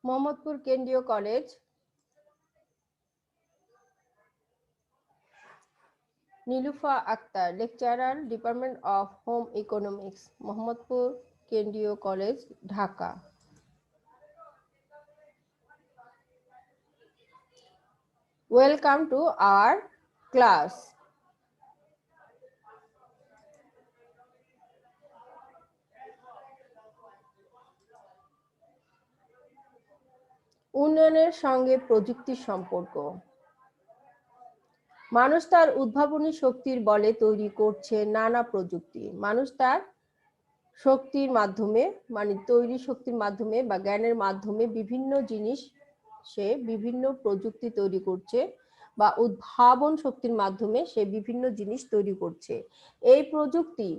মোহাম্মদপুর কেন্দ্রীয় college, Nilufa Akter, lecturer, department of home economics, Mohammadpur কেন্দ্রীয় college, Dhaka. Welcome to our class. উন্নয়নের সঙ্গে প্রযুক্তির সম্পর্ক। মানুষ তার উদ্ভাবনী শক্তির বলে তৈরি করছে নানা প্রযুক্তি। মানুষ তার শক্তির মাধ্যমে, মানে তৈরি শক্তির মাধ্যমে বা জ্ঞানের মাধ্যমে বিভিন্ন জিনিস, সে বিভিন্ন প্রযুক্তি তৈরি করছে, বা উদ্ভাবন শক্তির মাধ্যমে সে বিভিন্ন জিনিস তৈরি করছে। এই প্রযুক্তি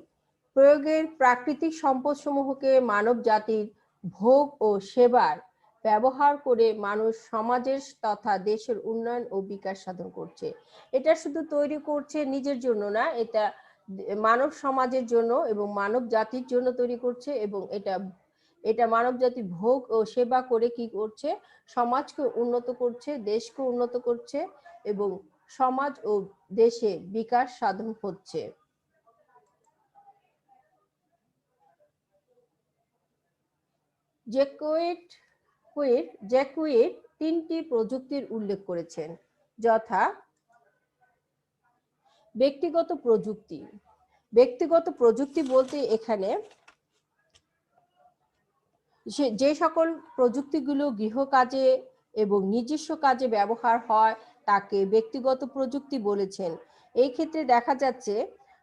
প্রয়োগের প্রাকৃতিক সম্পদসমূহকে মানব জাতির ভোগ ও সেবার ব্যবহার করে মানুষ সমাজের তথা দেশের উন্নয়ন ও বিকাশ সাধন করছে। এটা শুধু তৈরি করছে নিজের জন্য না, এটা মানব সমাজের জন্য এবং মানব জাতির জন্য তৈরি করছে, এবং এটা মানব জাতি ভোগ ও সেবা করে কি করছে, সমাজকে উন্নত করছে, দেশকে উন্নত করছে, এবং সমাজ ও দেশে বিকাশ সাধন হচ্ছে। জ্যাকুইট তিনটি প্রযুক্তির উল্লেখ করেছেন, যথা ব্যক্তিগত প্রযুক্তি। ব্যক্তিগত প্রযুক্তি বলতে এখানে যে সকল প্রযুক্তিগুলো গৃহকাজে এবং নিজস্ব কাজে ব্যবহার হয় তাকে ব্যক্তিগত প্রযুক্তি বলেছেন। এই ক্ষেত্রে দেখা যাচ্ছে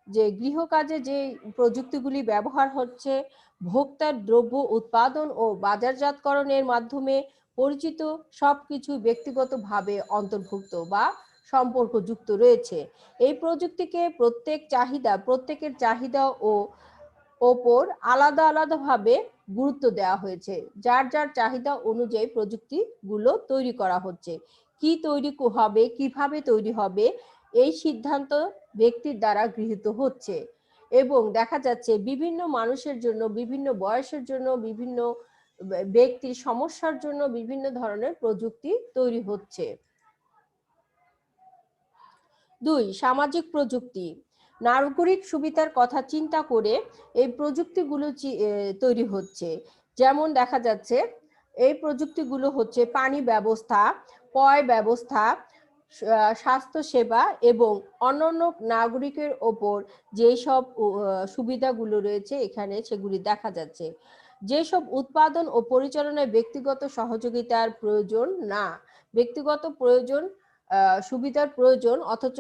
যে গৃহকাজে যে প্রযুক্তিগুলি ব্যবহার হচ্ছে, ভোক্তার দ্রব্য উৎপাদন ও বাজারজাতকরণের মাধ্যমে পরিচিত সবকিছু ব্যক্তিগতভাবে অন্তর্ভুক্ত বা সম্পর্কযুক্ত রয়েছে। এই প্রযুক্তিকে প্রত্যেকের চাহিদা ও ওপর আলাদা আলাদাভাবে গুরুত্ব দেওয়া হয়েছে। যার যার চাহিদা অনুযায়ী প্রযুক্তিগুলো তৈরি করা হচ্ছে। কি তৈরি হবে, কিভাবে তৈরি হবে, এই সিদ্ধান্ত ব্যক্তির দ্বারা গৃহীত হচ্ছে। এবং দেখা যাচ্ছে বিভিন্ন মানুষের জন্য, বিভিন্ন বয়সের জন্য, বিভিন্ন ব্যক্তির সমস্যার জন্য বিভিন্ন ধরনের প্রযুক্তি তৈরি হচ্ছে। 2. সামাজিক প্রযুক্তি। নাগরিক সুবিধার কথা চিন্তা করে এই প্রযুক্তিগুলো তৈরি হচ্ছে। যেমন দেখা যাচ্ছে এই প্রযুক্তিগুলো হচ্ছে পানি ব্যবস্থা, পয় ব্যবস্থা, স্বাস্থ্য সেবা এবং অন্যান্য নাগরিকের ওপর যেসব সুবিধাগুলো রয়েছে এখানে সেগুলি দেখা যাচ্ছে। যেসব উৎপাদন ও পরিচালনায় ব্যক্তিগত সহযোগিতার প্রয়োজন না, ব্যক্তিগত সুবিধার প্রয়োজন, অথচ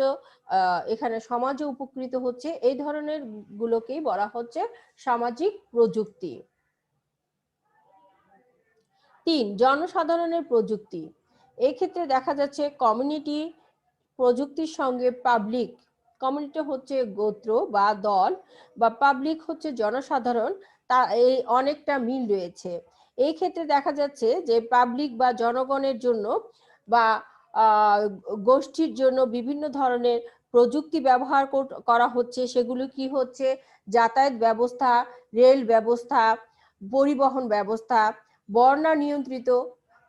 এখানে সমাজে উপকৃত হচ্ছে, এই ধরনের গুলোকেই বলা হচ্ছে সামাজিক প্রযুক্তি। 3. জনসাধারণের প্রযুক্তি। এই ক্ষেত্রে দেখা যাচ্ছে কমিউনিটি প্রযুক্তির সঙ্গে পাবলিক, কমিউনিটি হচ্ছে গোত্র বা দল, বা পাবলিক হচ্ছে জনসাধারণ, তা এই অনেকটা মিল রয়েছে। এই ক্ষেত্রে দেখা যাচ্ছে যে পাবলিক বা জনগণের জন্য বা গোষ্ঠীর জন্য বিভিন্ন ধরনের প্রযুক্তি ব্যবহার করা হচ্ছে। সেগুলো কি হচ্ছে, যাতায়াত ব্যবস্থা, রেল ব্যবস্থা, পরিবহন ব্যবস্থা, বন্যা নিয়ন্ত্রিত,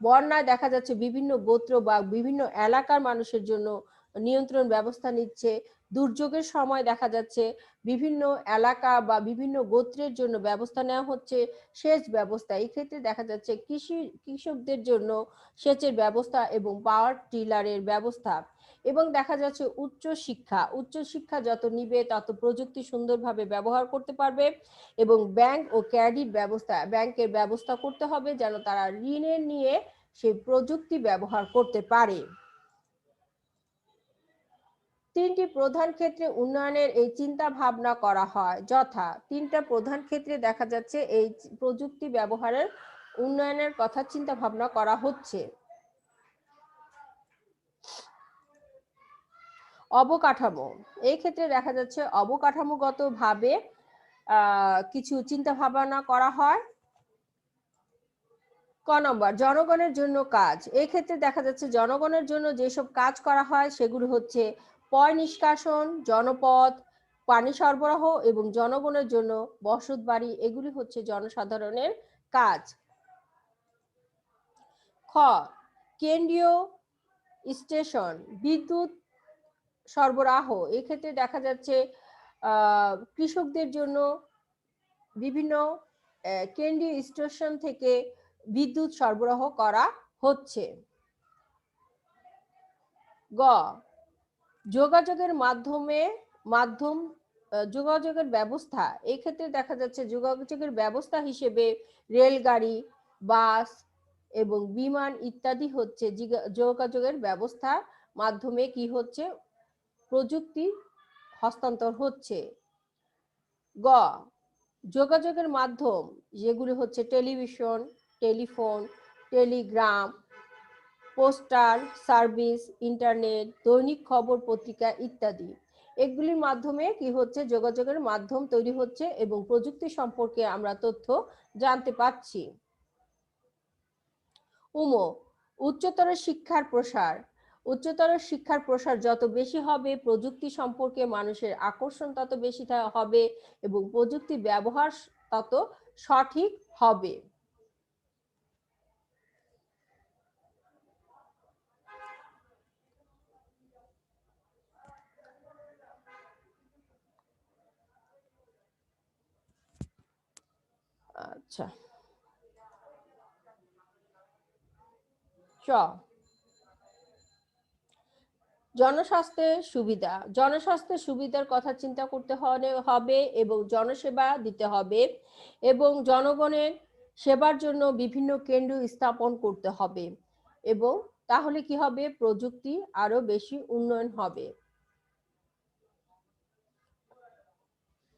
বন্যায় দেখা যাচ্ছে বিভিন্ন গোত্র বা বিভিন্ন এলাকার মানুষের জন্য নিয়ন্ত্রণ ব্যবস্থা নিচ্ছে। দুর্যোগের সময় দেখা যাচ্ছে বিভিন্ন এলাকা বা বিভিন্ন গোত্রের জন্য ব্যবস্থা নেওয়া হচ্ছে সেচ ব্যবস্থা। এই ক্ষেত্রে দেখা যাচ্ছে কৃষকদের জন্য সেচের ব্যবস্থা এবং পাওয়ার টিলারের ব্যবস্থা। এবং দেখা যাচ্ছে উচ্চশিক্ষা যত নিবে তত প্রযুক্তি সুন্দরভাবে ব্যবহার করতে পারবে। এবং ব্যাংক ও ক্রেডিট ব্যবস্থা, ব্যাংকের ব্যবস্থা করতে হবে যেন তারা ঋণের নিয়ে সেই প্রযুক্তি ব্যবহার করতে পারে। 3টি প্রধান ক্ষেত্রে উন্নয়নের এই চিন্তা ভাবনা করা হয়, যথা 3টা প্রধান ক্ষেত্রে দেখা যাচ্ছে এই প্রযুক্তি ব্যবহারের উন্নয়নের কথা চিন্তা ভাবনা করা হচ্ছে। অবকাঠামো। এই ক্ষেত্রে দেখা যাচ্ছে অবকাঠামোগতভাবে কিছু চিন্তা ভাবনা করা হয়। ক নম্বর, জনগণের জন্য কাজ। এই ক্ষেত্রে দেখা যাচ্ছে জনগণের জন্য যেসব কাজ করা হয় সেগুলো হচ্ছে পয় নিষ্কাশন, জনপথ, পানি সরবরাহ এবং জনগণের জন্য বসত বাড়ি, এগুলি হচ্ছে জনসাধারণের কাজ। কেন্দ্রীয় স্টেশন বিদ্যুৎ সরবরাহ, এক্ষেত্রে দেখা যাচ্ছে কৃষকদের জন্য বিভিন্ন কেন্দ্রীয় স্টেশন থেকে বিদ্যুৎ সরবরাহ করা হচ্ছে। গ, যোগাযোগের যোগাযোগের ব্যবস্থা, এই ক্ষেত্রে দেখা যাচ্ছে যোগাযোগের ব্যবস্থা হিসেবে রেলগাড়ি, বাস এবং বিমান ইত্যাদি হচ্ছে যোগাযোগের ব্যবস্থা মাধ্যমে কি হচ্ছে, প্রযুক্তি হস্তান্তর হচ্ছে। গ, যোগাযোগের মাধ্যম যেগুলি হচ্ছে television, telephone, Telegram, postal service, internet, দৈনিক খবর পত্রিকা ইত্যাদি, এগুলির মাধ্যমে কি হচ্ছে, যোগাযোগের মাধ্যম তৈরি হচ্ছে এবং প্রযুক্তি সম্পর্কে আমরা তথ্য জানতে পাচ্ছি। উচ্চতর শিক্ষার প্রসার, উচ্চতর শিক্ষার প্রসার যত বেশি হবে, প্রযুক্তি সম্পর্কে মানুষের আকর্ষণ তত বেশি হবে এবং প্রযুক্তি ব্যবহার তত সঠিক হবে। আচ্ছা, জনস্বাস্থ্যের সুবিধা, জনস্বাস্থ্যের সুবিধার কথা চিন্তা করতে হবে এবং জনসেবা দিতে হবে এবং জনগণের সেবার জন্য বিভিন্ন কেন্দ্র স্থাপন করতে হবে এবং তাহলে কি হবে, প্রযুক্তি আরো বেশি উন্নয়ন হবে।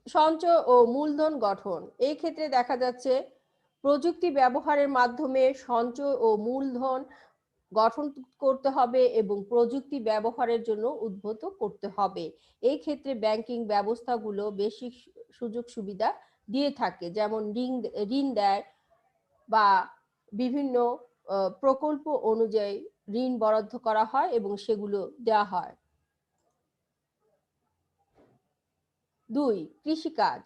সঞ্চয় ও মূলধন গঠন, এই ক্ষেত্রে দেখা যাচ্ছে প্রযুক্তি ব্যবহারের মাধ্যমে সঞ্চয় ও মূলধন গঠন করতে হবে এবং প্রযুক্তি ব্যবহারের জন্য উদ্বুদ্ধ করতে হবে। এই ক্ষেত্রে ব্যাংকিং ব্যবস্থাগুলো বেশি সুযোগ সুবিধা দিয়ে থাকে, যেমন ঋণ দেয় বা বিভিন্ন প্রকল্প অনুযায়ী ঋণ বরাদ্দ করা হয় এবং সেগুলো দেওয়া হয়। 2, কৃষিকাজ।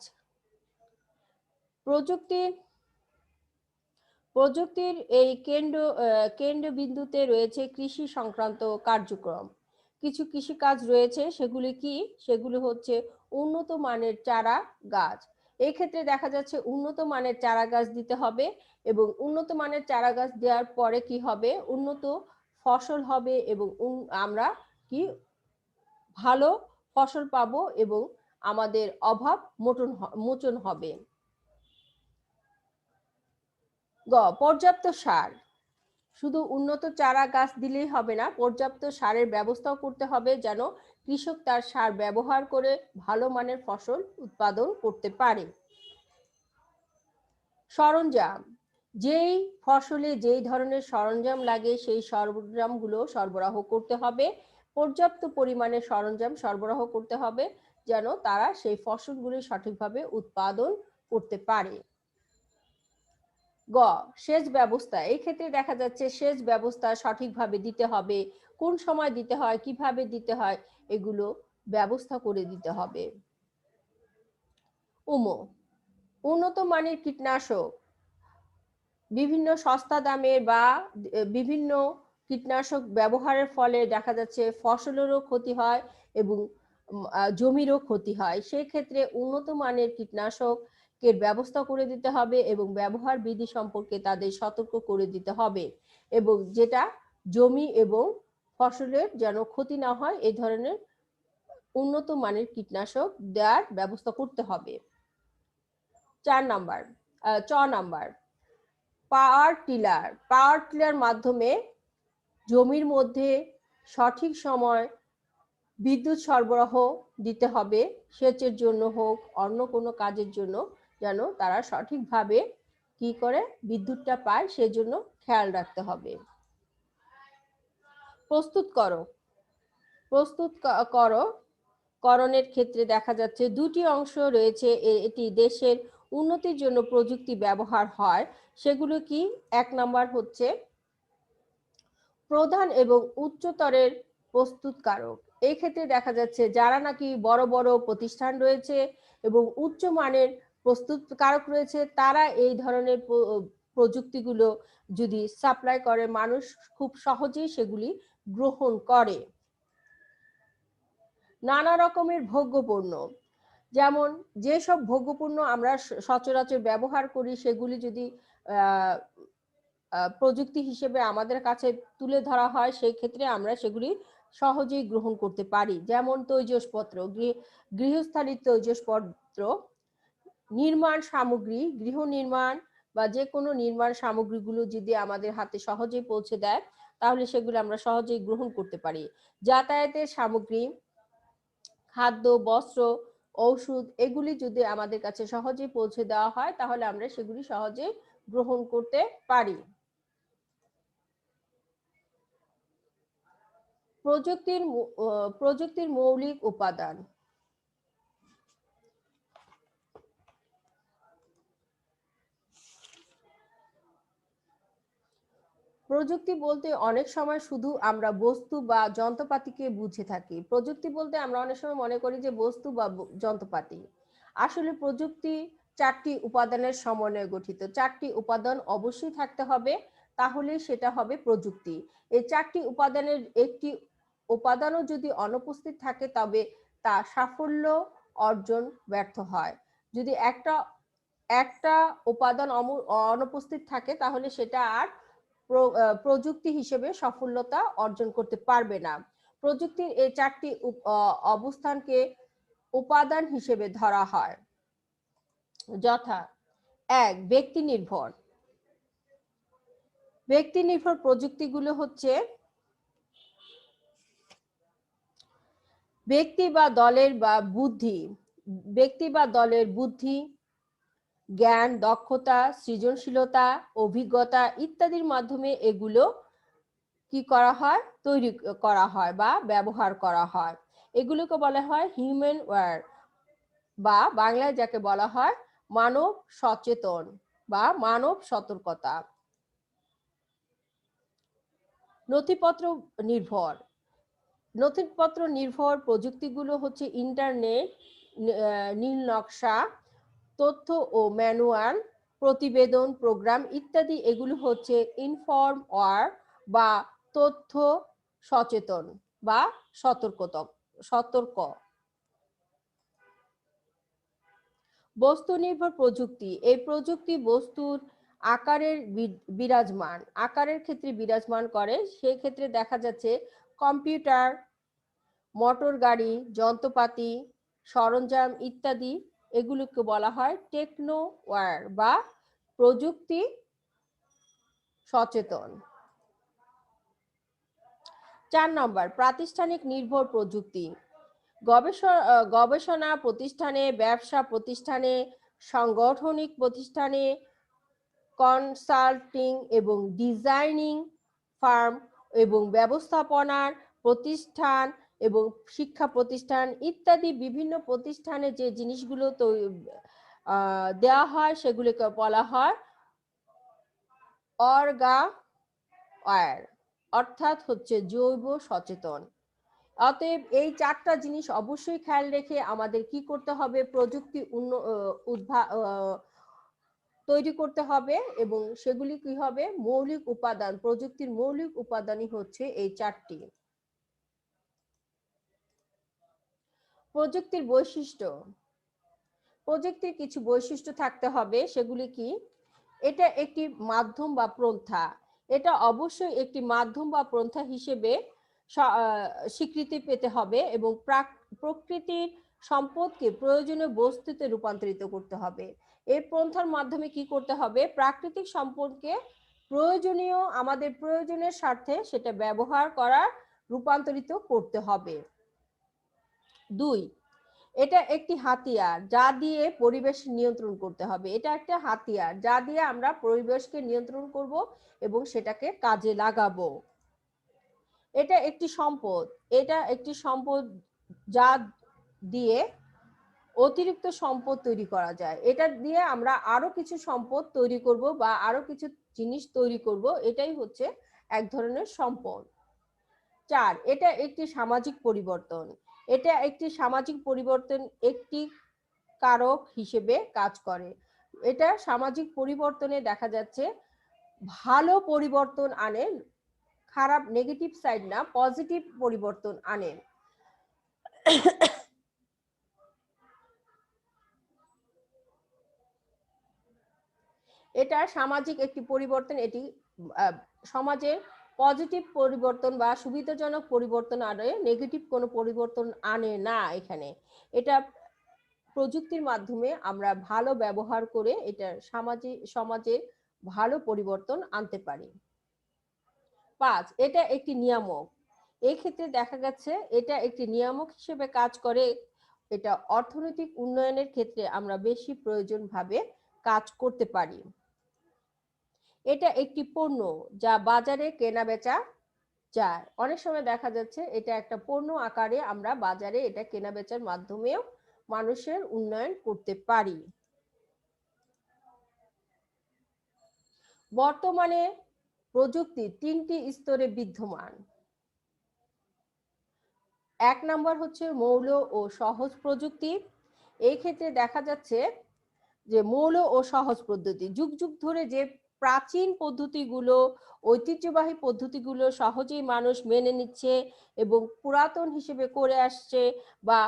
প্রযুক্তির এই কেন্দ্রবিন্দুতে রয়েছে কৃষি সংক্রান্ত কার্যক্রম। কিছু কৃষিকাজ রয়েছে, সেগুলি কি, সেগুলি হচ্ছে উন্নত মানের চারা গাছ। এই ক্ষেত্রে দেখা যাচ্ছে উন্নত মানের চারা গাছ দিতে হবে এবং উন্নত মানের চারা গাছ দেওয়ার পরে কি হবে, উন্নত ফসল হবে এবং আমরা কি ভালো ফসল পাবো এবং আমাদের অভাব মোচন হবে। গ, পর্যাপ্ত সার, শুধু উন্নত চারা গাছ দিলেই হবে না, পর্যাপ্ত সারের ব্যবস্থাও করতে হবে যেন কৃষক তার সার ব্যবহার করে ভালো মানের ফসল উৎপাদন করতে পারে। সরঞ্জাম, যেই ফসলে যেই ধরনের সরঞ্জাম লাগে সেই সরঞ্জামগুলো সরবরাহ করতে হবে, পর্যাপ্ত পরিমাণে সরঞ্জাম সরবরাহ করতে হবে যেন তারা সেই ফসলগুলি সঠিকভাবে উৎপাদন করতে পারে। গ, সেচ ব্যবস্থা, এই ক্ষেত্রে দেখা যাচ্ছে সেচ ব্যবস্থা সঠিকভাবে দিতে হবে, কোন সময় দিতে হয়, কিভাবে দিতে হয়, এগুলো ব্যবস্থা করে দিতে হবে। উন্নত মানের কীটনাশক, বিভিন্ন সস্তা দামের বা বিভিন্ন কীটনাশক ব্যবহারের ফলে দেখা যাচ্ছে ফসলেরও ক্ষতি হয় এবং জমিরও ক্ষতি হয়। সেই ক্ষেত্রে উন্নত মানের কীটনাশকের ব্যবস্থা করে দিতে হবে এবং ব্যবহার বিধি সম্পর্কে তাদের সতর্ক করে দিতে হবে এবং যেটা জমি এবং ফসলের যেন ক্ষতি না হয়, এই ধরনের উন্নত মানের কীটনাশক দেওয়ার ব্যবস্থা করতে হবে। 4 নাম্বার, পাওয়ার টিলার মাধ্যমে জমির মধ্যে সঠিক সময় বিদ্যুৎ সরবরাহ দিতে হবে, সেচের জন্য হোক অন্য কোনো কাজের জন্য, যেন তারা সঠিকভাবে কি করে বিদ্যুৎটা পায় সেজন্য খেয়াল রাখতে হবে। প্রস্তুতকরণের ক্ষেত্রে দেখা যাচ্ছে দুটি অংশ রয়েছে, এটি দেশের উন্নতির জন্য প্রযুক্তি ব্যবহার হয়, সেগুলো কি, 1 নাম্বার হচ্ছে প্রধান এবং উচ্চতরের প্রস্তুতকারক। এই ক্ষেত্রে দেখা যাচ্ছে যারা নাকি বড় বড় প্রতিষ্ঠান রয়েছে এবং উচ্চমানের প্রস্তুতকারক রয়েছে, তারা এই ধরনের প্রযুক্তিগুলো যদি সাপ্লাই করে, মানুষ খুব সহজেই সেগুলি গ্রহণ করে। নানা রকমের ভোগ্যপণ্য, যেমন যেসব ভোগ্যপণ্য আমরা সচরাচর ব্যবহার করি সেগুলি যদি প্রযুক্তি হিসেবে আমাদের কাছে তুলে ধরা হয়, সেই ক্ষেত্রে আমরা সেগুলি সহজেই গ্রহণ করতে পারি। যেমন তৈজসপত্র, গৃহস্থালির তৈজসপত্র, নির্মাণ সামগ্রী, গৃহ নির্মাণ বা যে কোনো নির্মাণ সামগ্রীগুলো যদি আমাদের হাতে সহজেই পৌঁছে দেয় তাহলে সেগুলো আমরা সহজেই গ্রহণ করতে পারি। যাতায়াতের সামগ্রী, খাদ্য, বস্ত্র, ঔষধ, এগুলি যদি আমাদের কাছে সহজেই পৌঁছে দেওয়া হয় তাহলে আমরা সেগুলি সহজেই গ্রহণ করতে পারি। প্রযুক্তির মৌলিক উপাদান। প্রযুক্তি বলতে অনেক সময় শুধু আমরা বস্তু বা যন্ত্রপাতিকে বুঝে থাকি। প্রযুক্তি বলতে আমরা অনেক সময় মনে করি যে বস্তু বা যন্ত্রপাতি। আসলে প্রযুক্তি 4টি উপাদানের সমন্বয়ে গঠিত। 4টি উপাদান অবশ্যই থাকতে হবে, তাহলে সেটা হবে প্রযুক্তি। এই 4টি উপাদানের একটি উপাদানও যদি অনুপস্থিত থাকে তবে তা সাফল্য অর্জন ব্যর্থ হয়। যদি একটা উপাদান অনুপস্থিত থাকে তাহলে সেটা আর প্রযুক্তি হিসেবে সফলতা অর্জন করতে পারবে না। প্রযুক্তির এই 4টি অবস্থানকে উপাদান হিসেবে ধরা হয়, যথা 1. ব্যক্তি নির্ভর প্রযুক্তিগুলো হচ্ছে ব্যক্তি বা দলের বুদ্ধি, জ্ঞান, দক্ষতা, সৃজনশীলতা, অভিজ্ঞতা ইত্যাদির মাধ্যমে এগুলো কি করা হয়, তৈরি করা হয় বা ব্যবহার করা হয়। এগুলোকে বলা হয় হিউম্যান ওয়্যার বা বাংলায় যাকে বলা হয় মানব সচেতন বা মানব সতর্কতা। নথিপত্র নির্ভর প্রযুক্তিগুলো হচ্ছে ইন্টারনেট, নীল নকশা, তথ্য ও ম্যানুয়াল, প্রতিবেদন, প্রোগ্রাম ইত্যাদি। এগুলো হচ্ছে ইনফর্ম ওয়্যার বা তথ্য সচেতন বা সতর্ক। বস্তু নির্ভর প্রযুক্তি, এই প্রযুক্তি বস্তুর আকারের ক্ষেত্রে বিরাজমান করে। সেই ক্ষেত্রে দেখা যাচ্ছে কম্পিউটার, মোটর গাড়ি, যন্ত্রপাতি, সরঞ্জাম ইত্যাদি, এগুলোকে বলা হয় টেকনো ওয়্যার বা প্রযুক্তি সচেতন। 4 নম্বর, প্রাতিষ্ঠানিক নির্ভর প্রযুক্তি। গবেষণা প্রতিষ্ঠানে, ব্যবসা প্রতিষ্ঠানে, সাংগঠনিক প্রতিষ্ঠানে, কনসাল্টিং এবং ডিজাইনিং ফার্ম এবং ব্যবস্থাপনার প্রতিষ্ঠান এবং শিক্ষা প্রতিষ্ঠান ইত্যাদি বিভিন্ন প্রতিষ্ঠানে যে জিনিসগুলো দেওয়া হয় সেগুলিকে বলা হয় অর্গাওয়্যার, অর্থাৎ হচ্ছে জৈব সচেতন। অতএব এই 4টা জিনিস অবশ্যই খেয়াল রেখে আমাদের কি করতে হবে, প্রযুক্তি তৈরি করতে হবে এবং সেগুলি কি হবে, মৌলিক উপাদান। প্রযুক্তির মৌলিক উপাদানই হচ্ছে এই 4টি। প্রযুক্তির বৈশিষ্ট্য। প্রযুক্তির কিছু বৈশিষ্ট্য থাকতে হবে, সেগুলি কি? এটা একটি মাধ্যম বা পন্থা। এটা অবশ্যই একটি মাধ্যম বা পন্থা হিসেবে স্বীকৃতি পেতে হবে এবং প্রকৃতির সম্পদকে প্রয়োজনীয় বস্তুতে রূপান্তরিত করতে হবে। এই পন্থার মাধ্যমে কি করতে হবে, প্রাকৃতিক সম্পদকে আমাদের প্রয়োজনের স্বার্থে সেটা ব্যবহার করা, রূপান্তরিত করতে হবে। 2. এটা একটি হাতিয়ার যা দিয়ে পরিবেশ নিয়ন্ত্রণ করতে হবে। এটা একটা হাতিয়ার যা দিয়ে আমরা পরিবেশকে নিয়ন্ত্রণ করব এবং সেটাকে কাজে লাগাবো। এটা একটি সম্পদ যা দিয়ে অতিরিক্ত সম্পদ তৈরি করা যায়। এটা দিয়ে আমরা আরো কিছু সম্পদ তৈরি করব বা আরো কিছু জিনিস তৈরি করব, এটাই হচ্ছে এক ধরনের সম্পদ। 4. এটা একটি সামাজিক পরিবর্তন। একটি কারক হিসেবে কাজ করে। এটা সামাজিক পরিবর্তনে দেখা যাচ্ছে ভালো পরিবর্তন আনে, খারাপ নেগেটিভ সাইড না, পজিটিভ পরিবর্তন আনে। এটা সামাজিক একটি পরিবর্তন, এটি সমাজের পজিটিভ পরিবর্তন বা সুবিধাজনক পরিবর্তন আনে, নেগেটিভ কোনো পরিবর্তন আনে না। এখানে এটা প্রযুক্তির মাধ্যমে আমরা ভালো ব্যবহার করে এটা সমাজে ভালো পরিবর্তন আনতে পারি। 5, এটা একটি নিয়ামক। এই ক্ষেত্রে দেখা গেছে এটা একটি নিয়ামক হিসেবে কাজ করে। এটা অর্থনৈতিক উন্নয়নের ক্ষেত্রে আমরা বেশি প্রয়োজন ভাবে কাজ করতে পারি। এটা একটি পণ্য যা বাজারে কেনা বেচা যায়। অনেক সময় দেখা যাচ্ছে এটা একটা পণ্য আকারে আমরা বাজারে এটা কেনা বেচার মাধ্যমেও মানুষের উন্নয়ন করতে পারি। বর্তমানে প্রযুক্তি 3টি স্তরে বিদ্যমান। 1 নম্বর হচ্ছে মৌল ও সহজ প্রযুক্তি। এই ক্ষেত্রে দেখা যাচ্ছে যে মৌল ও সহজ পদ্ধতি, যুগ যুগ ধরে যে প্রাচীন পদ্ধতিগুলো, ঐতিহ্যবাহী পদ্ধতিগুলো সহজেই মানুষ মেনে নিচ্ছে এবং পুরাতন হিসেবে করে আসছে, বা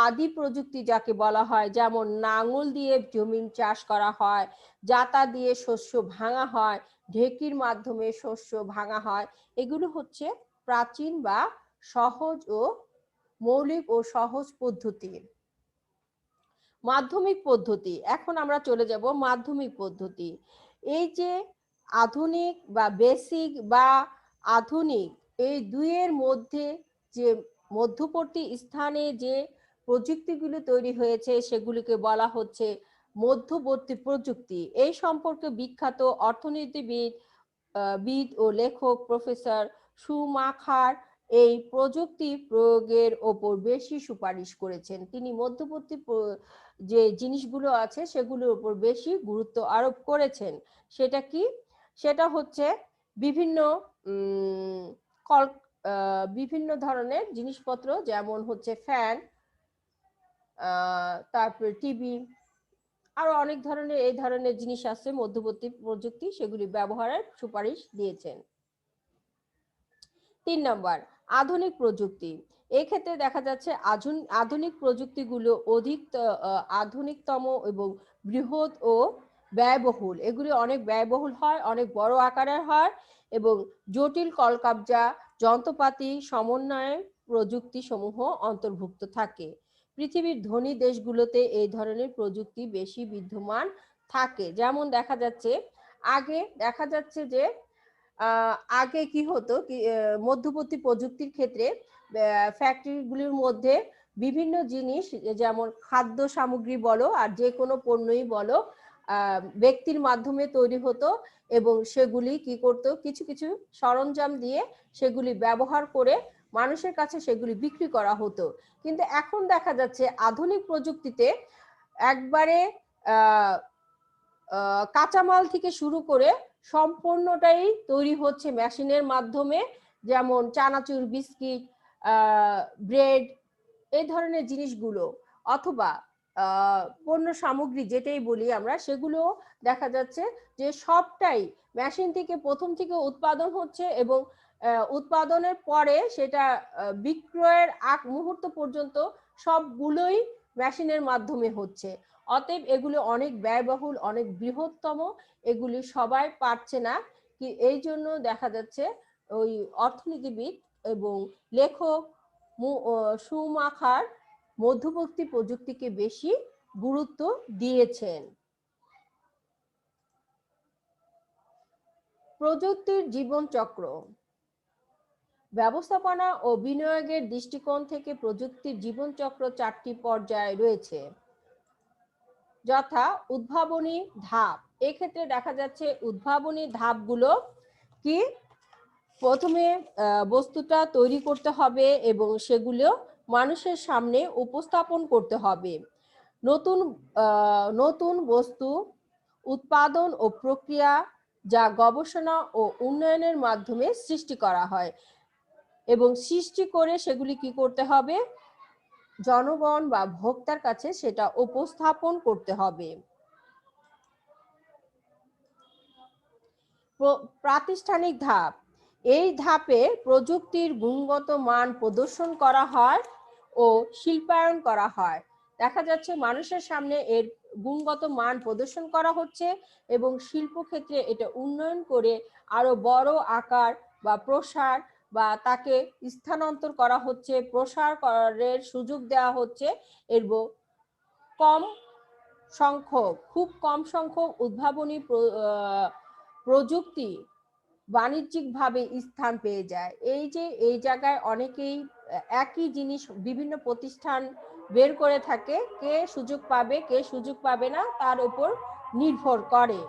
আদি প্রযুক্তি যাকে বলা হয়, যেমন নাঙল দিয়ে জমি চাষ করা হয়, জাতা দিয়ে শস্য ভাঙা হয়, ঢেকির মাধ্যমে শস্য ভাঙা হয়, এগুলো হচ্ছে প্রাচীন বা সহজ ও মৌলিক ও সহজ পদ্ধতি। মাধ্যমিক পদ্ধতি, এখন আমরা চলে যাব মাধ্যমিক পদ্ধতি। এই যে আধুনিক বা বেসিক বা আধুনিক, এই দুইয়ের মধ্যে যে মধ্যবর্তী স্থানে যে প্রযুক্তিগুলো তৈরি হয়েছে সেগুলিকে বলা হচ্ছে মধ্যবর্তী প্রযুক্তি। এই সম্পর্কে বিখ্যাত অর্থনীতিবিদ ও লেখক প্রফেসর শুমাখার এই প্রযুক্তি প্রয়োগের ওপর বেশি সুপারিশ করেছেন। তিনি মধ্যবর্তী যে জিনিসগুলো আছে সেগুলোর উপর বেশি গুরুত্ব আরোপ করেছেন। সেটা কি? সেটা হচ্ছে বিভিন্ন বিভিন্ন ধরনের জিনিসপত্র, যেমন হচ্ছে ফ্যান, তারপরে টিভি, আরো অনেক ধরনের এই ধরনের জিনিস আছে মধ্যবর্তী প্রযুক্তি, সেগুলি ব্যবহারের সুপারিশ দিয়েছেন। 3 নম্বর আধুনিক প্রযুক্তি। এক্ষেত্রে দেখা যাচ্ছে আধুনিক প্রযুক্তিগুলো অধিক আধুনিকতম এবং বৃহৎ ও ব্যয়বহুল। এগুলি অনেক ব্যয়বহুল হয়, অনেক বড় আকারের হয় এবং জটিল কলকাবজা যন্ত্রপাতি সমন্বয়ে প্রযুক্তি সমূহ অন্তর্ভুক্ত থাকে। পৃথিবীর ধনী দেশগুলোতে এই ধরনের প্রযুক্তি বেশি বিদ্যমান থাকে। যেমন দেখা যাচ্ছে যে আগে কি হতো, মধ্যবর্তী প্রযুক্তির ক্ষেত্রে ফ্যাক্টরিগুলির মধ্যে বিভিন্ন জিনিস, যেমন খাদ্য সামগ্রী বলো আর যে কোনো পণ্যই বলো, ব্যক্তির মাধ্যমে তৈরি হতো এবং সেগুলি কি করতো, কিছু কিছু সরঞ্জাম দিয়ে সেগুলি ব্যবহার করে মানুষের কাছে সেগুলি বিক্রি করা হতো। কিন্তু এখন দেখা যাচ্ছে আধুনিক প্রযুক্তিতে একবারে কাঁচামাল থেকে শুরু করে সম্পূর্ণটাই তৈরি হচ্ছে মেশিনের মাধ্যমে। যেমন চানাচুর, বিস্কিট, ব্রেড, এই ধরনের জিনিসগুলো, অথবা পণ্য সামগ্রী যেটাই বলি আমরা, সেগুলো দেখা যাচ্ছে যে সবটাই মেশিন থেকে প্রথম থেকে উৎপাদন হচ্ছে এবং উৎপাদনের পরে সেটা বিক্রয়ের আগ মুহূর্ত পর্যন্ত সবগুলোই মেশিনের মাধ্যমে হচ্ছে। অতএব এগুলো অনেক ব্যয়বহুল, অনেক বৃহত্তম, এগুলি সবাই পারছে না। কি এই জন্য দেখা যাচ্ছে ওই অর্থনীতিবিদ এবং লেখক শুমাখার মধ্যবর্তী প্রযুক্তিকে বেশি গুরুত্ব দিয়েছেন। প্রযুক্তির জীবনচক্র। ব্যবস্থাপনা ও বিনিয়োগের দৃষ্টিকোণ থেকে প্রযুক্তির জীবনচক্র 4টি পর্যায়ে রয়েছে, যথা উদ্ভাবনী ধাপ। এক্ষেত্রে দেখা যাচ্ছে উদ্ভাবনী ধাপগুলো কি? প্রথমে বস্তুটা তৈরি করতে হবে এবং সেগুলো মানুষের সামনে উপস্থাপন করতে হবে। নতুন বস্তু উৎপাদন ও প্রক্রিয়া যা গবেষণা ও উন্নয়নের মাধ্যমে সৃষ্টি করা হয় এবং সৃষ্টি করে সেগুলি কি করতে হবে? জনগণ বা ভোক্তার কাছে সেটা উপস্থাপন করতে হবে। প্রাতিষ্ঠানিক ধাপ, এই ধাপে প্রযুক্তির গুণগত মান প্রদর্শন করা হয় ও শিল্পায়ন করা হয়। দেখা যাচ্ছে মানুষের সামনে এর গুণগত মান প্রদর্শন করা হচ্ছে এবং শিল্পক্ষেত্রে এটা উন্নয়ন করে আরো বড় আকার বা প্রসার বা তাকে স্থানান্তর করা হচ্ছে, প্রসার করার সুযোগ দেওয়া হচ্ছে এবং কম সংখ্যক, খুব কম সংখ্যক উদ্ভাবনী প্রযুক্তি বাণিজ্যিকভাবে স্থান পেয়ে যায়। এই যে এই জায়গায় অনেকেই একই জিনিস বিভিন্ন প্রতিষ্ঠান বের করে থাকে, কে সুযোগ পাবে কে সুযোগ পাবে না তার উপর নির্ভর করে।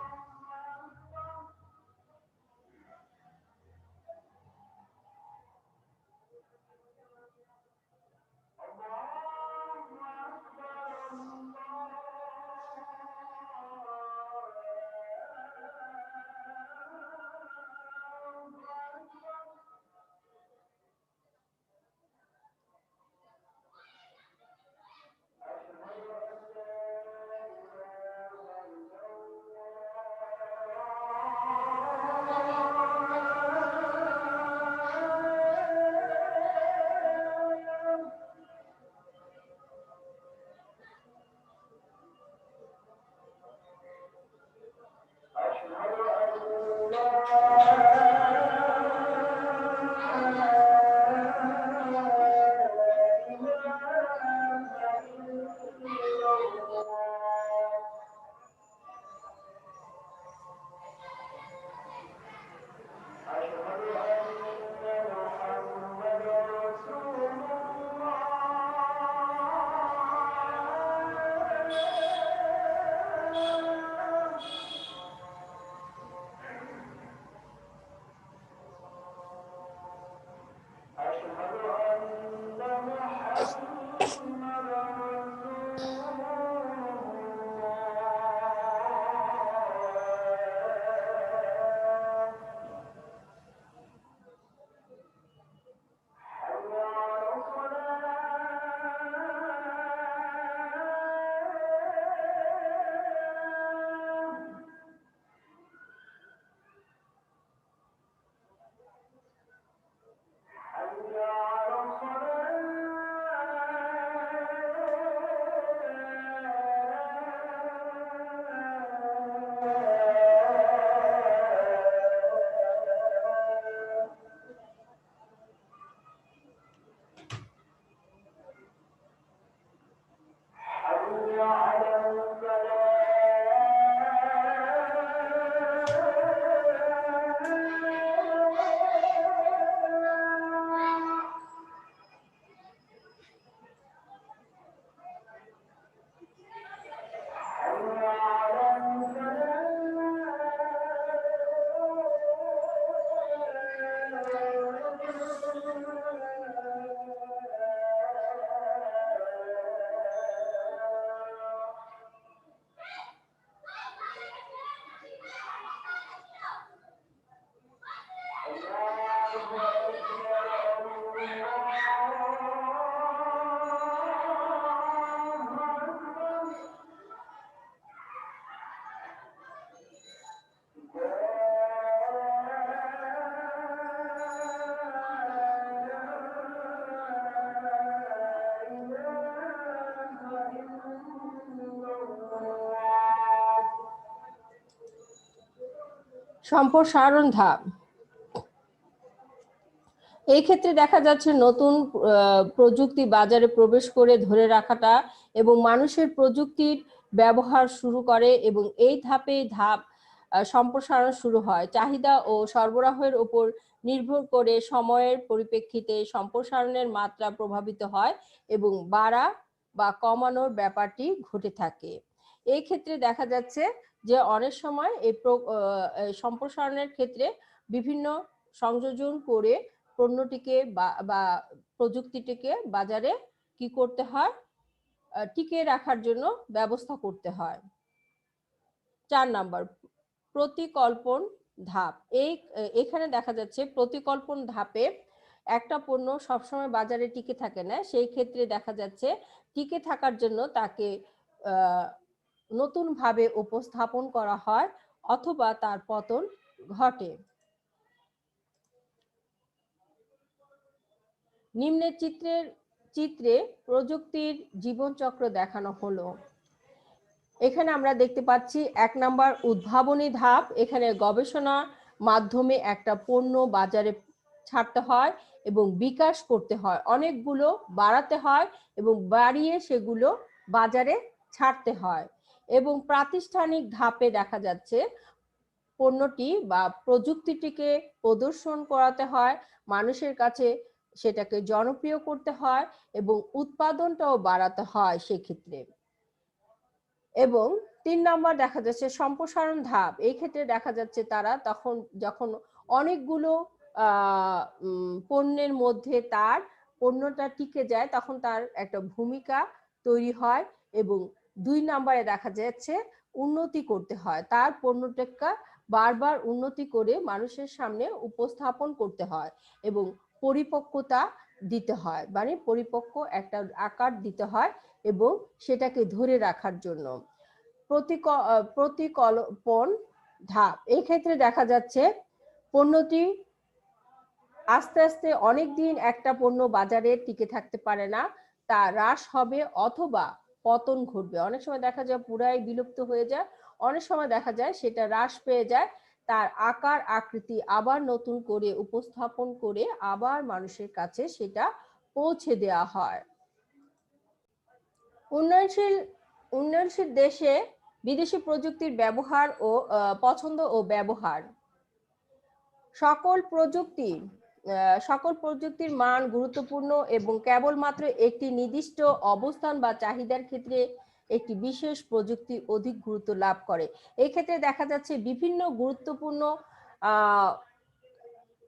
সম্প্রসারণ ধাপ, এই ক্ষেত্রে দেখা যাচ্ছে নতুন প্রযুক্তি বাজারে প্রবেশ করে ধরে রাখাটা এবং মানুষের প্রযুক্তির ব্যবহার শুরু করে এবং এই ধাপ সম্প্রসারণ শুরু হয়। চাহিদা ও সরবরাহের উপর নির্ভর করে সময়ের পরিপ্রেক্ষিতে সম্প্রসারণের মাত্রা প্রভাবিত হয় এবং বাড়া বা কমানোর ব্যাপারটি ঘটে থাকে। এই ক্ষেত্রে দেখা যাচ্ছে যে অনেক সময় এই সম্প্রসারণের ক্ষেত্রে বিভিন্ন সংযোজন করে পণ্যটিকে বা প্রযুক্তিটিকে বাজারে কি করতে হয়, টিকিয়ে রাখার জন্য ব্যবস্থা করতে হয়। 4 নাম্বার, প্রতিকল্পন ধাপ। এখানে দেখা যাচ্ছে প্রতিকল্পন ধাপে একটা পণ্য সবসময় বাজারে টিকে থাকে না, সেই ক্ষেত্রে দেখা যাচ্ছে টিকে থাকার জন্য তাকে নতুন ভাবে উপস্থাপন করা হয় অথবা তার পতন ঘটে। নিম্নের চিত্রে প্রযুক্তির জীবনচক্র দেখানো হলো। এখানে আমরা দেখতে পাচ্ছি 1 নম্বর উদ্ভাবনী ধাপ। এখানে গবেষণার মাধ্যমে একটা পণ্য বাজারে ছাড়তে হয় এবং বিকাশ করতে হয়, অনেকগুলো বাড়াতে হয় এবং বাড়িয়ে সেগুলো বাজারে ছাড়তে হয়। এবং প্রাতিষ্ঠানিক ধাপে দেখা যাচ্ছে পণ্যটি বা প্রযুক্তিটিকে প্রদর্শন করাতে হয়, মানুষের কাছে সেটাকে জনপ্রিয় করতে হয় এবং উৎপাদনটাও বাড়াতে হয় সেক্ষেত্রে। এবং 3 নম্বর দেখা যাচ্ছে সম্প্রসারণ ধাপ। এই ক্ষেত্রে দেখা যাচ্ছে তারা তখন যখন অনেকগুলো পণ্যের মধ্যে তার পণ্যটা টিকে যায়, তখন তার একটা ভূমিকা তৈরি হয়। এবং 2 নম্বরে দেখা যাচ্ছে উন্নতি করতে হয়, তার পণ্যটাকে বারবার উন্নতি করে মানুষের সামনে উপস্থাপন করতে হয় এবং পরিপক্কতা দিতে হয়, মানে পরিপক্ক একটা আকার দিতে হয় এবং সেটাকে ধরে রাখার জন্য। প্রতিকল্পন ধাপ। এই ক্ষেত্রে দেখা যাচ্ছে পণ্যটি আস্তে আস্তে অনেক দিন একটা পণ্য বাজারে টিকে থাকতে পারে না, তা হ্রাস হবে অথবা পতন ঘটবে। অনেক সময় দেখা যায় পুরাই বিলুপ্ত হয়ে যায়, অনেক সময় দেখা যায় সেটা হ্রাস পেয়ে যায়, তার আকার আকৃতি আবার নতুন করে উপস্থাপন করে আবার মানুষের কাছে সেটা পৌঁছে দেওয়া হয়। উন্নয়নশীল দেশে বিদেশি প্রযুক্তির ব্যবহার ও পছন্দ ও ব্যবহার। সকল প্রযুক্তির মান গুরুত্বপূর্ণ এবং কেবলমাত্র একটি নির্দিষ্ট অবস্থান বা চাহিদার ক্ষেত্রে একটি বিশেষ প্রযুক্তি অধিক গুরুত্ব লাভ করে। এই ক্ষেত্রে দেখা যাচ্ছে বিভিন্ন গুরুত্বপূর্ণ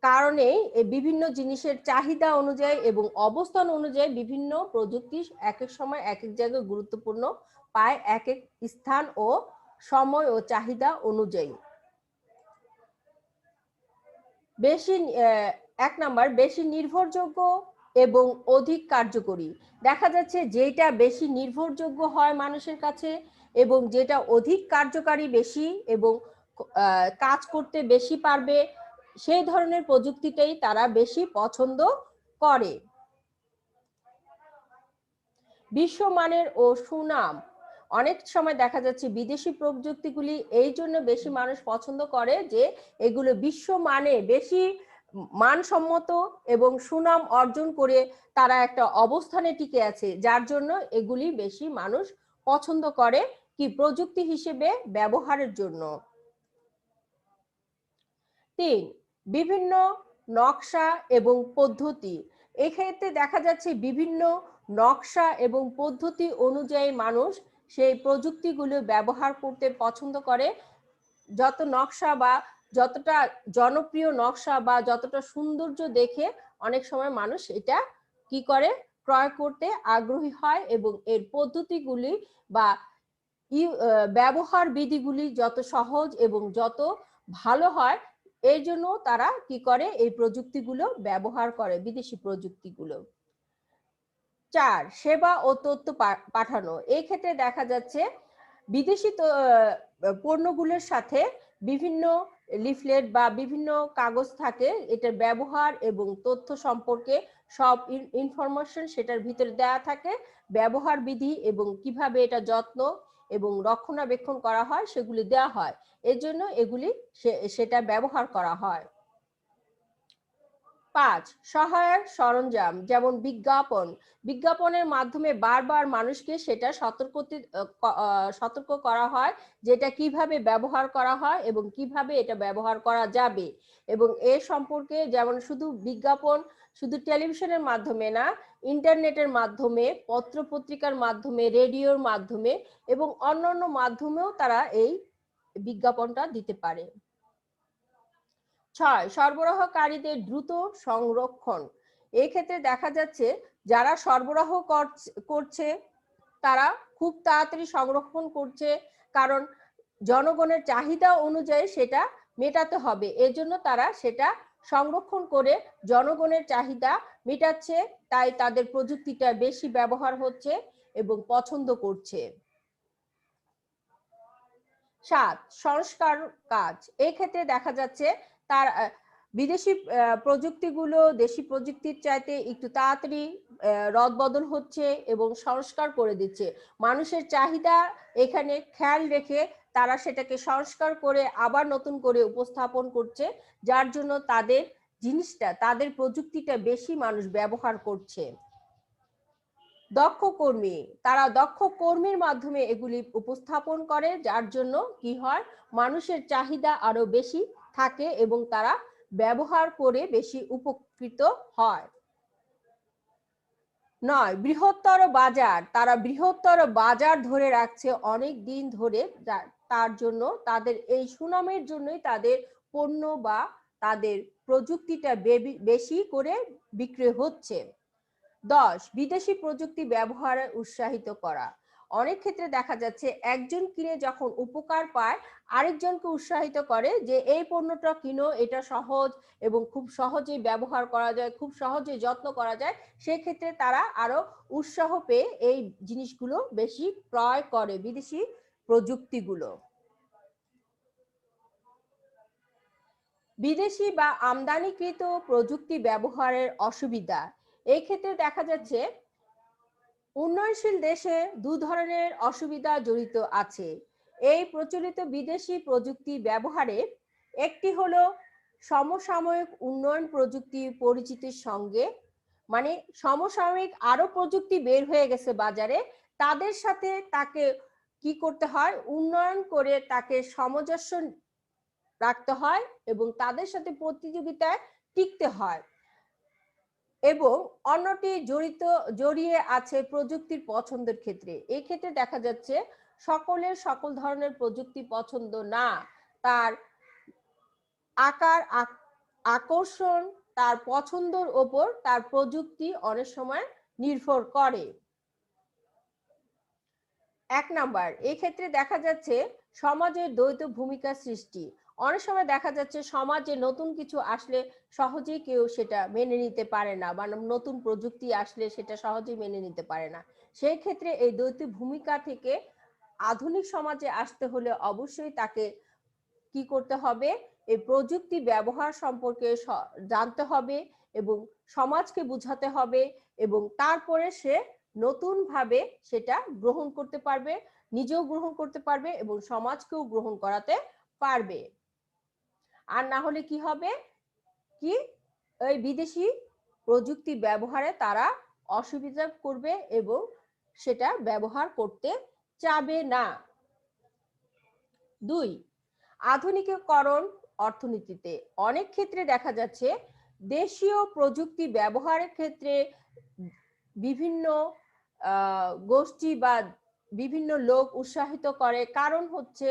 কারণে বিভিন্ন জিনিসের চাহিদা অনুযায়ী এবং অবস্থান অনুযায়ী বিভিন্ন প্রযুক্তি এক এক সময় এক এক জায়গায় গুরুত্বপূর্ণ পায়, এক এক স্থান ও সময় ও চাহিদা অনুযায়ী। 1 নাম্বার বেশি নির্ভরযোগ্য এবং অধিক কার্যকরী। দেখা যাচ্ছে যেটা বেশি নির্ভরযোগ্য হয় মানুষের কাছে এবং যেটা অধিক কার্যকারী বেশি এবং কাজ করতে বেশি পারবে, সেই ধরনের প্রযুক্তিটাই তারা বেশি পছন্দ করে। বিশ্বমানের ও সুনাম। অনেক সময় দেখা যাচ্ছে বিদেশি প্রযুক্তিগুলি এই জন্য বেশি মানুষ পছন্দ করে যে এগুলো বিশ্বমানে বেশি মানসম্মত এবং সুনাম অর্জন করে তারা একটা অবস্থানে টিকে আছে, যার জন্য এগুলি বেশি মানুষ পছন্দ করে কি প্রযুক্তি হিসেবে ব্যবহারের জন্য। 3 বিভিন্ন নকশা এবং পদ্ধতি। এক্ষেত্রে দেখা যাচ্ছে বিভিন্ন নকশা এবং পদ্ধতি অনুযায়ী মানুষ সেই প্রযুক্তিগুলো ব্যবহার করতে পছন্দ করে। যত নকশা বা যতটা জনপ্রিয় নকশা বা যতটা সৌন্দর্য দেখে অনেক সময় মানুষ এটা কি করে ক্রয় করতে আগ্রহী হয় এবং এর পদ্ধতিগুলি বা ব্যবহার বিধিগুলি যত সহজ এবং যত ভালো হয় এর জন্য তারা কি করে এই প্রযুক্তিগুলো ব্যবহার করে, বিদেশি প্রযুক্তিগুলো। 4 সেবা ও তথ্য পাঠানো। এই ক্ষেত্রে দেখা যাচ্ছে বিদেশি পণ্যগুলোর সাথে বিভিন্ন লিফলেট বা বিভিন্ন কাগজ থাকে, এটার ব্যবহার এবং তথ্য সম্পর্কে সব ইনফরমেশন সেটার ভিতরে দেওয়া থাকে, ব্যবহার বিধি এবং কিভাবে এটা যত্ন এবং রক্ষণাবেক্ষণ করা হয় সেগুলি দেওয়া হয়, এর জন্য এগুলি সেটা ব্যবহার করা হয়। 5 সহায়ক সরঞ্জাম যেমন বিজ্ঞাপনের মাধ্যমে বারবার মানুষকে সেটা সতর্ক করা হয় যেটা কিভাবে ব্যবহার করা হয় এবং কিভাবে এটা ব্যবহার করা যাবে। এবং এ সম্পর্কে যেমন শুধু বিজ্ঞাপন শুধু টেলিভিশনের মাধ্যমে না, ইন্টারনেটের মাধ্যমে, পত্রপত্রিকার মাধ্যমে, রেডিওর মাধ্যমে এবং অন্যান্য মাধ্যমেও তারা এই বিজ্ঞাপনটা দিতে পারে। 6 সরবরাহকারীদের দ্রুত সংরক্ষণ। এই ক্ষেত্রে দেখা যাচ্ছে যারা সরবরাহ করছে তারা খুব তাড়াতাড়ি সংরক্ষণ করছে, কারণ জনগণের চাহিদা অনুযায়ী সেটা মেটাতে হবে, এজন্য তারা সেটা সংরক্ষণ করে জনগণের চাহিদা মেটাচ্ছে, তাই তাদের প্রযুক্তিটা বেশি ব্যবহার হচ্ছে এবং পছন্দ করছে। 7 সংস্কার কাজ। এই ক্ষেত্রে দেখা যাচ্ছে তার বিদেশি প্রযুক্তিগুলো দেশি প্রযুক্তির চাইতে একটু তাড়াতাড়ি রদবদল হচ্ছে এবং সংস্কার করে দিচ্ছে। মানুষের চাহিদা এখানে খেয়াল রেখে তারা সেটাকে সংস্কার করে আবার নতুন করে উপস্থাপন করছে, যার জন্য তাদের জিনিসটা, তাদের প্রযুক্তিটা বেশি মানুষ ব্যবহার করছে। দক্ষ কর্মী, তারা দক্ষ কর্মীর মাধ্যমে এগুলি উপস্থাপন করে, যার জন্য কি হয়, মানুষের চাহিদা আরো বেশি থাকে এবং তারা ব্যবহার করে বেশি উপকৃত হয়। 9 বৃহত্তর বাজার, তারা বৃহত্তর বাজার ধরে রাখছে অনেক দিন ধরে, তার জন্য তাদের এই সুনামের জন্যই তাদের পণ্য বা তাদের প্রযুক্তিটা বেশি করে বিক্রি হচ্ছে। 10 বিদেশি প্রযুক্তি ব্যবহারে উৎসাহিত করা। অনেক ক্ষেত্রে দেখা যাচ্ছে একজন কিনে যখন উপকার পায়, আরেকজনকে উৎসাহিত করে যে এই পণ্যটা কিনো, এটা সহজ এবং খুব সহজেই ব্যবহার করা যায়, খুব সহজে যত্ন করা যায়। সেক্ষেত্রে তারা আরো উৎসাহ পেয়ে এই জিনিসগুলো বেশি ক্রয় করে, বিদেশি প্রযুক্তিগুলো। বিদেশি বা আমদানিকৃত প্রযুক্তি ব্যবহারের অসুবিধা। এই ক্ষেত্রে দেখা যাচ্ছে উন্নয়নশীল দেশে দু ধরনের অসুবিধা জড়িত আছে এই প্রচলিত বিদেশি প্রযুক্তি ব্যবহারে। একটি হলো সমসাময়িক উন্নয়ন প্রযুক্তি পরিচিতির সঙ্গে, মানে সমসাময়িক আরো প্রযুক্তি বের হয়ে গেছে বাজারে, তাদের সাথে তাকে কি করতে হয়, উন্নয়ন করে তাকে সামঞ্জস্য রাখতে হয় এবং তাদের সাথে প্রতিযোগিতায় টিকতে হয়। এবং অন্যটি জড়িয়ে আছে প্রযুক্তির পছন্দের ক্ষেত্রে। এই ক্ষেত্রে দেখা যাচ্ছে সকলের সকল ধরনের প্রযুক্তি পছন্দ না, তার আকার আকর্ষণ, তার পছন্দের ওপর তার প্রযুক্তি অনেক সময় নির্ভর করে। 1 নাম্বার, এই ক্ষেত্রে দেখা যাচ্ছে সমাজের দ্বৈত ভূমিকা সৃষ্টি। অনেক সময় দেখা যাচ্ছে সমাজে নতুন কিছু আসলে সহজেই কেউ সেটা মেনে নিতে পারে না, বা নতুন প্রযুক্তি আসলে সেটা সহজেই মেনে নিতে পারে না। সেই ক্ষেত্রে এই দ্বৈত ভূমিকা থেকে আধুনিক সমাজে আসতে হলে অবশ্যই তাকে কি করতে হবে, এই প্রযুক্তি ব্যবহার সম্পর্কে জানতে হবে এবং সমাজকে বুঝাতে হবে, এবং তারপরে সে নতুন ভাবে সেটা গ্রহণ করতে পারবে, নিজেও গ্রহণ করতে পারবে এবং সমাজকেও গ্রহণ করাতে পারবে। আর না হলে কি হবে, কি এই বিদেশি প্রযুক্তি ব্যবহারে তারা অসুবিধা করবে এবং সেটা ব্যবহার করতে চাবে না। 2 আধুনিকীকরণ অর্থনীতিতে। অনেক ক্ষেত্রে দেখা যাচ্ছে দেশীয় প্রযুক্তি ব্যবহারের ক্ষেত্রে বিভিন্ন গোষ্ঠী বা বিভিন্ন লোক উৎসাহিত করে, কারণ হচ্ছে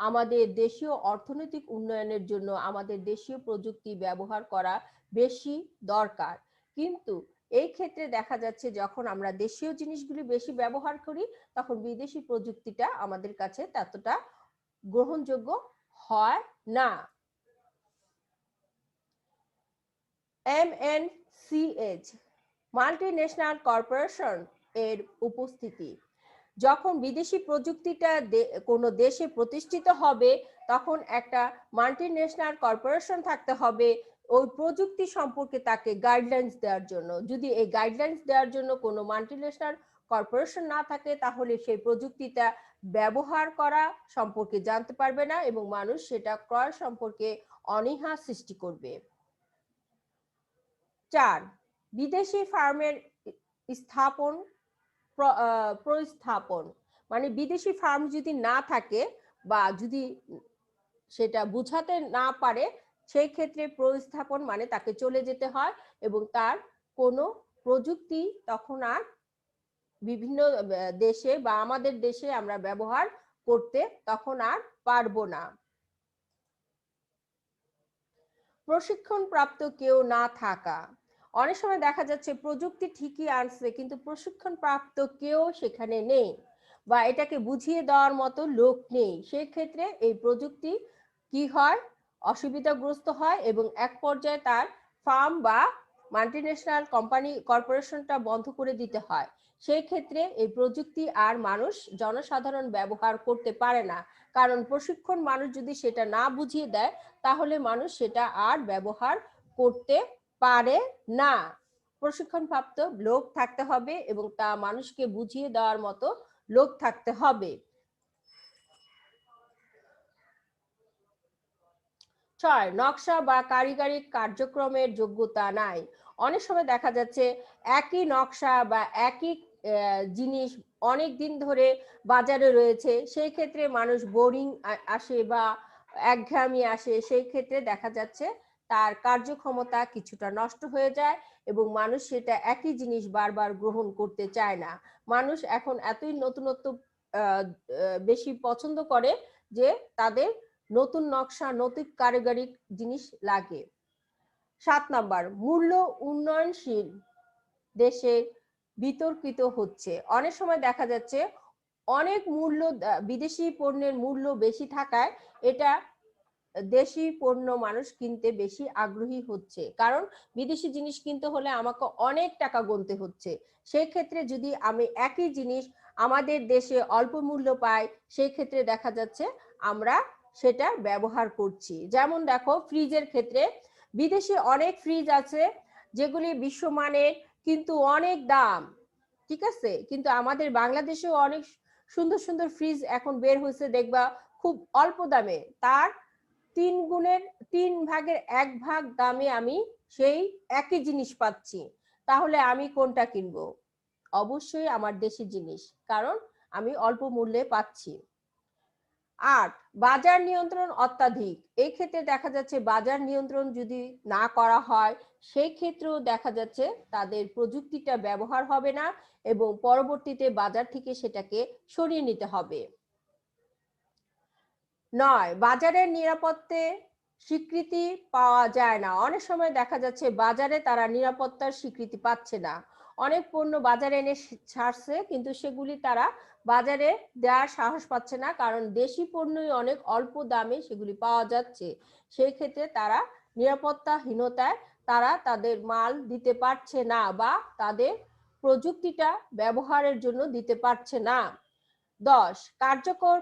আমাদের দেশীয় অর্থনৈতিক উন্নয়নের জন্য আমাদের দেশীয় প্রযুক্তি ব্যবহার করা বেশি দরকার। কিন্তু এই ক্ষেত্রে দেখা যাচ্ছে যখন আমরা দেশীয় জিনিসগুলি বেশি ব্যবহার করি, তখন বিদেশি প্রযুক্তিটা আমাদের কাছে ততটা গ্রহণযোগ্য হয় না। MNCH মাল্টিন্যাশনাল কর্পোরেশন এর উপস্থিতি। যখন বিদেশি প্রযুক্তিটা কোনো দেশে প্রতিষ্ঠিত হবে, তখন একটা মাল্টিন্যাশনাল কর্পোরেশন থাকতে হবে ওই প্রযুক্তি সম্পর্কে তাকে গাইডলাইন্স দেওয়ার জন্য। যদি এই গাইডলাইন্স দেওয়ার জন্য কোনো মাল্টিন্যাশনাল কর্পোরেশন না থাকে, তাহলে সেই প্রযুক্তিটা ব্যবহার করা সম্পর্কে জানতে পারবে না এবং মানুষ সেটা ক্রয় সম্পর্কে অনীহা সৃষ্টি করবে। 4 বিদেশি ফার্মের স্থাপন প্রস্থাপন, মানে বিদেশি ফার্ম যদি না থাকে বা যদি সেটা বুঝাতে না পারে, সেই ক্ষেত্রে প্রস্থাপন মানে তাকে চলে যেতে হয় এবং তার কোনো প্রযুক্তি তখন আর বিভিন্ন দেশে বা আমাদের দেশে আমরা ব্যবহার করতে তখন আর পারবো না। প্রশিক্ষণপ্রাপ্ত কেউ না থাকা। অনেক সময় দেখা যাচ্ছে প্রযুক্তি ঠিকই আনছে কিন্তু প্রশিক্ষণপ্রাপ্ত কেউ সেখানে নেই বা এটাকে বুঝিয়ে দেওয়ার মতো লোক নেই। সেক্ষেত্রে এই প্রযুক্তি কি হয়, অসুবিধাগ্রস্ত হয় এবং এক পর্যায়ে তার ফার্ম বা মাল্টিন্যাশনাল কোম্পানি কর্পোরেশনটা বন্ধ করে দিতে হয়। সেই ক্ষেত্রে এই প্রযুক্তি আর মানুষ জনসাধারণ ব্যবহার করতে পারে না, কারণ প্রশিক্ষণ মানুষ যদি সেটা না বুঝিয়ে দেয় তাহলে মানুষ সেটা আর ব্যবহার করতে পারে না। প্রশিক্ষণপ্রাপ্ত লোক থাকতে হবে এবং তা মানুষকে বুঝিয়ে দেওয়ার মতো লোক থাকতে হবে। 6, নকশা বা কারিগরি কার্যক্রমের যোগ্যতা নাই। অনেক সময় দেখা যাচ্ছে একই নকশা বা একই জিনিস অনেক দিন ধরে বাজারে রয়েছে, সেই ক্ষেত্রে মানুষ বোরিং আসে বা একঘেয়েমি আসে, সেই ক্ষেত্রে দেখা যাচ্ছে তার কার্যক্ষমতা কিছুটা নষ্ট হয়ে যায় এবং মানুষ সেটা একই জিনিস বারবার গ্রহণ করতে চায় না। মানুষ এখন এতই নতুনত্ব বেশি পছন্দ করে যে তাদের নতুন নকশা, নতুন কারিগরি জিনিস লাগে। 7 নাম্বার, মূল্য উন্নয়নশীল দেশে বিতর্কিত হচ্ছে। অনেক সময় দেখা যাচ্ছে অনেক মূল্য, বিদেশি পণ্যের মূল্য বেশি থাকায় এটা দেশি পণ্য মানুষ কিনতে বেশি আগ্রহী হচ্ছে, কারণ বিদেশি জিনিস কিনতে হলে আমাকে অনেক টাকা গুনতে হচ্ছে। সেই ক্ষেত্রে যদি আমি একই জিনিস আমাদের দেশে অল্প মূল্য পাই, সেই ক্ষেত্রে দেখা যাচ্ছে আমরা সেটা ব্যবহার করছি। যেমন দেখো, ফ্রিজের ক্ষেত্রে বিদেশে অনেক ফ্রিজ আছে যেগুলি বিশ্বমানের কিন্তু অনেক দাম, ঠিক আছে, কিন্তু আমাদের বাংলাদেশেও অনেক সুন্দর সুন্দর ফ্রিজ এখন বের হয়েছে, দেখবা খুব অল্প দামে, তার 1/3 দামে আমি সেই একই জিনিস পাচ্ছি। তাহলে আমি কোনটা কিনবো? অবশ্যই আমার দেশি জিনিস, কারণ আমি অল্প মূল্যে পাচ্ছি। 8, বাজার নিয়ন্ত্রণ অত্যাধিক। এই ক্ষেত্রে দেখা যাচ্ছে বাজার নিয়ন্ত্রণ যদি না করা হয়, সেই ক্ষেত্রেও দেখা যাচ্ছে তাদের প্রযুক্তিটা ব্যবহার হবে না এবং পরবর্তীতে বাজার থেকে সেটাকে সরিয়ে নিতে হবে। 9, বাজারের নিরাপত্তে স্বীকৃতি পাওয়া যায় না। অনেক সময় দেখা যাচ্ছে বাজারে তারা নিরাপত্তার স্বীকৃতি পাচ্ছে না। অনেক পণ্য বাজারে এনে ছাড়ছে, কিন্তু সেগুলি তারা বাজারে দেওয়ার সাহস পাচ্ছে না, কারণ দেশি পণ্যই অনেক অল্প দামে সেগুলি পাওয়া যাচ্ছে। সেই ক্ষেত্রে তারা নিরাপত্তাহীনতায় তারা তাদের মাল দিতে পারছে না বা তাদের প্রযুক্তিটা ব্যবহারের জন্য দিতে পারছে না। 10, কার্যকর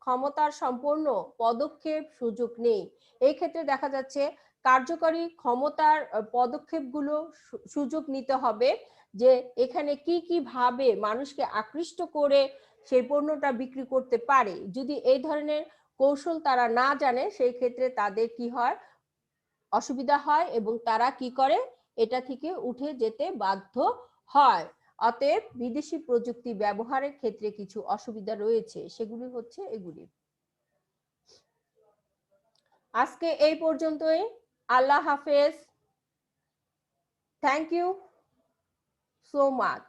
ক্ষমতার সম্পন্ন পদক্ষেপ সুযোগ নেই। এই ক্ষেত্রে দেখা যাচ্ছে কার্যকরী ক্ষমতার পদক্ষেপগুলো সুযোগ নিতে হবে, যে এখানে কি কি ভাবে মানুষকে আকৃষ্ট করে সেই পণ্যটা বিক্রি করতে পারে। যদি এই ধরনের কৌশল তারা না জানে, সেই ক্ষেত্রে তাদের কি হয়, অসুবিধা হয় এবং তারা কি করে, এটা থেকে উঠে যেতে বাধ্য হয়। অতএব বিদেশি প্রযুক্তি ব্যবহারের ক্ষেত্রে কিছু অসুবিধা রয়েছে, সেগুলি হচ্ছে এগুলি। আজকে এই পর্যন্তই। আল্লাহ হাফেজ। Thank you so much.